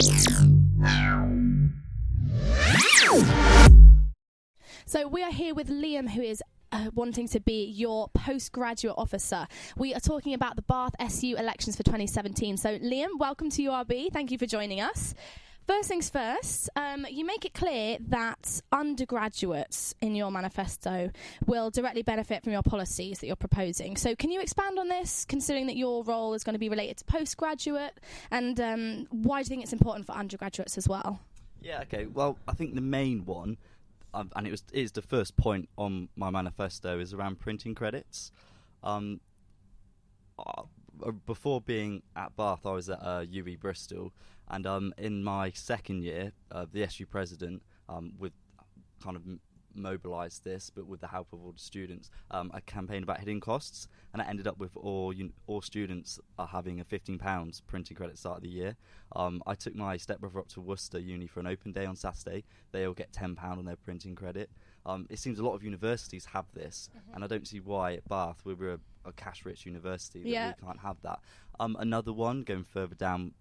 So we are here with Liam, who is wanting to be your postgraduate officer. We are talking about the Bath SU elections for 2017. So Liam, welcome to URB. Thank you for joining us. First things first, you make it clear that undergraduates in your manifesto will directly benefit from your policies that you're proposing. So can you expand on this, considering that your role is going to be related to postgraduate, and why do you think it's important for undergraduates as well? Yeah, okay. Well, I think the main one, and it is the first point on my manifesto, is around printing credits. Before being at Bath, I was at UE Bristol, and in my second year, the SU president, with kind of mobilised this, but with the help of all the students, a campaign about hidden costs, and it ended up with all students having a £15 printing credit start of the year. I took my stepbrother up to Worcester Uni for an open day on Saturday. They all get £10 on their printing credit. It seems a lot of universities have this, and I don't see why at Bath, we're a cash-rich university, that we can't have that. Another one, going further down,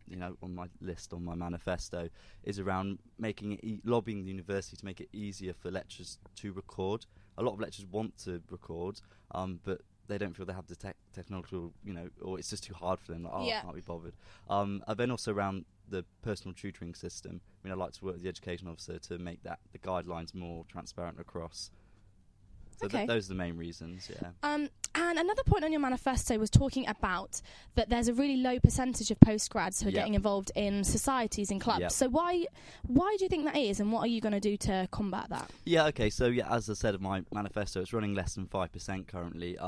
on my list, on my manifesto, is around making it lobbying the university to make it easier for lecturers to record. A lot of lecturers want to record, but they don't feel they have the technological, or it's just too hard for them. I can't be bothered. And then also around the personal tutoring system. I'd like to work with the education officer to make the guidelines more transparent across. So those are the main reasons, yeah. And another point on your manifesto was talking about that there's a really low percentage of postgrads who are getting involved in societies and clubs. So why do you think that is, and what are you going to do to combat that? Yeah, okay, so as I said in my manifesto, it's running less than 5% currently,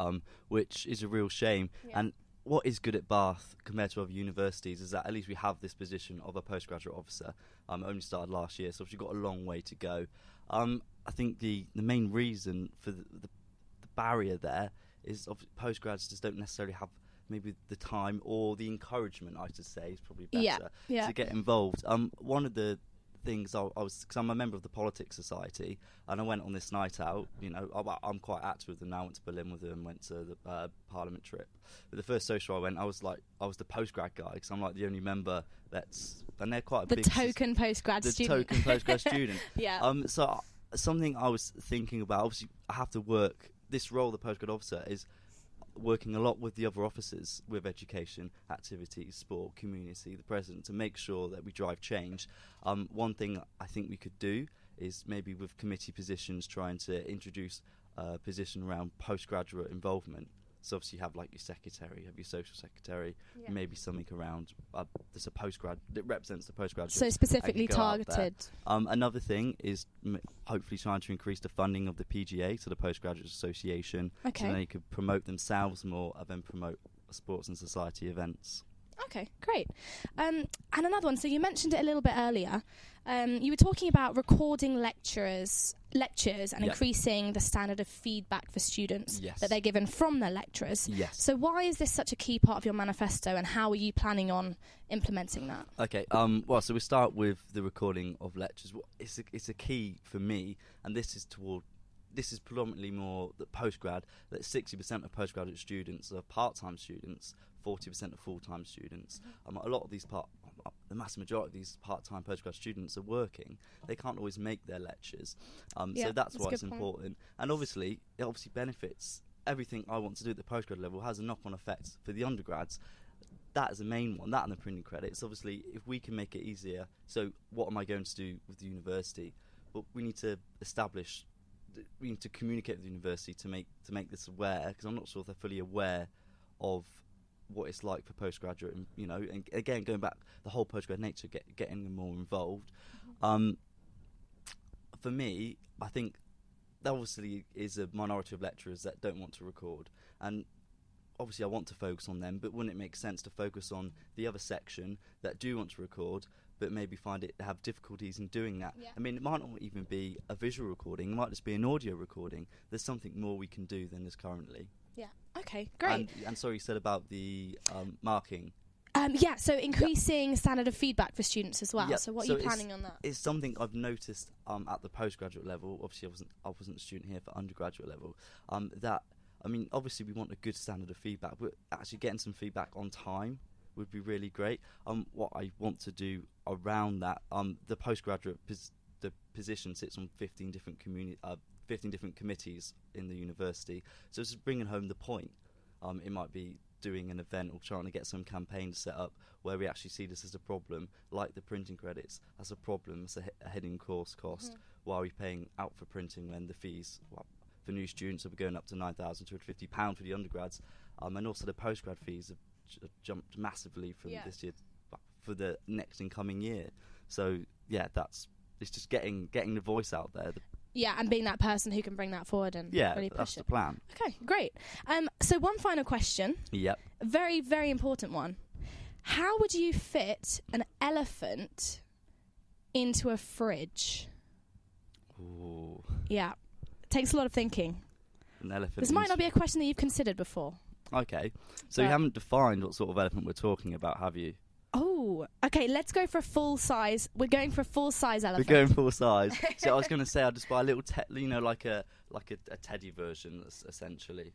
which is a real shame. Yeah. And what is good at Bath compared to other universities is that at least we have this position of a postgraduate officer. Only started last year, so we've got a long way to go. I think the main reason for the barrier there is postgrads just don't necessarily have maybe the time or the encouragement, I should say, is probably better, to get involved. One of the things because I'm a member of the Politics Society, and I went on this night out. I'm quite active with them now. I went to Berlin with them, went to the Parliament trip. But the first social I went, I was the postgrad guy, because I'm the only member and they're quite a big token postgrad student. The token postgrad student. Yeah. So something I was thinking about, obviously I have to work, this role, the postgrad officer, is working a lot with the other officers with education, activities, sport, community, the president, to make sure that we drive change. One thing I think we could do is maybe with committee positions trying to introduce a position around postgraduate involvement. So obviously you have your secretary, have your social secretary, maybe something around there's a postgrad that represents the postgraduate. So specifically targeted. Another thing is hopefully trying to increase the funding of the PGA, so the Postgraduate Association, so they could promote themselves more and then promote sports and society events. Okay, great. And another one, so you mentioned it a little bit earlier. You were talking about recording lectures and increasing the standard of feedback for students that they're given from their lecturers. Yes. So why is this such a key part of your manifesto, and how are you planning on implementing that? Okay, well, so we start with the recording of lectures. It's a key for me, and this is predominantly more the postgrad, that 60% of postgraduate students are part-time students, 40% are full-time students. A lot of these the massive majority of these part-time postgrad students are working. They can't always make their lectures. So that's why it's important. And obviously, it benefits everything I want to do at the postgrad level, has a knock-on effect for the undergrads. That is the main one, that and the printing credits. Obviously, if we can make it easier, so what am I going to do with the university? Well, we need to communicate with the university to make this aware, because I'm not sure if they're fully aware of what it's like for postgraduate, and again, going back, the whole postgrad nature, getting them more involved. For me, I think there obviously is a minority of lecturers that don't want to record, and obviously I want to focus on them, but wouldn't it make sense to focus on the other section that do want to record, but maybe have difficulties in doing that? Yeah. It might not even be a visual recording, it might just be an audio recording. There's something more we can do than there's currently. Yeah, okay, great. And sorry, you said about the marking. So increasing standard of feedback for students as well. Yeah, so what are you planning on that? It's something I've noticed at the postgraduate level. Obviously, I wasn't a student here for undergraduate level. Obviously we want a good standard of feedback, but actually getting some feedback on time would be really great. What I want to do around that, the postgraduate the position sits on 15 different committees in the university. So it's just bringing home the point. It might be doing an event or trying to get some campaigns set up where we actually see this as a problem, like the printing credits as a problem, as a heading course cost. Why are we paying out for printing when the fees for new students are going up to £9,250 for the undergrads, and also the postgrad fees have jumped massively from this year for the next incoming year. So yeah, it's just getting the voice out there. And being that person who can bring that forward and really push that's it. the plan. Okay, great. So one final question. Yep. A very, very important one. How would you fit an elephant into a fridge? Ooh. Yeah. Takes a lot of thinking. An elephant. This might not be a question that you've considered before. Okay. So you haven't defined what sort of elephant we're talking about, have you? Oh, okay. Let's go for a full size. We're going for a full size elephant. We're going full size. So I was going to say I'll just buy a little, like a teddy version, essentially.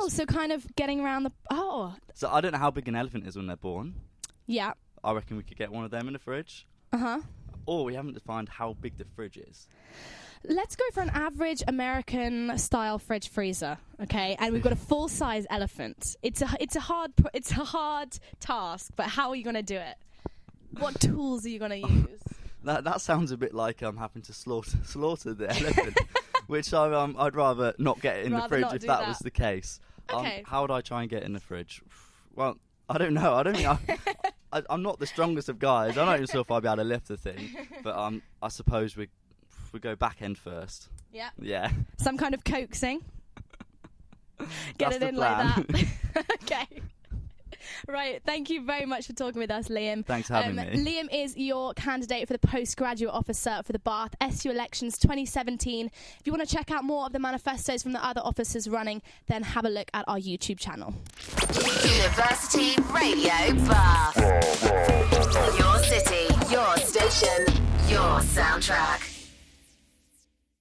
So kind of getting around the. Oh. So I don't know how big an elephant is when they're born. Yeah. I reckon we could get one of them in the fridge. Or we haven't defined how big the fridge is. Let's go for an average American style fridge freezer, okay? And we've got a full size elephant. It's a hard task, but how are you going to do it? What tools are you going to use? That sounds a bit like I'm having to slaughter the elephant, which I'd rather not get it in the fridge if that was the case. Okay. How would I try and get it in the fridge? Well, I don't know. I don't think I'm not the strongest of guys. I'm not even sure if I'd be able to lift the thing. But I suppose we go back end first. Yeah. Yeah. Some kind of coaxing. Get That's it the in plan. like that. Okay. Right. Thank you very much for talking with us, Liam. Thanks for having me. Liam is your candidate for the postgraduate officer for the Bath SU elections 2017. If you want to check out more of the manifestos from the other officers running, then have a look at our YouTube channel. University Radio Bath. Your city, your station, your soundtrack.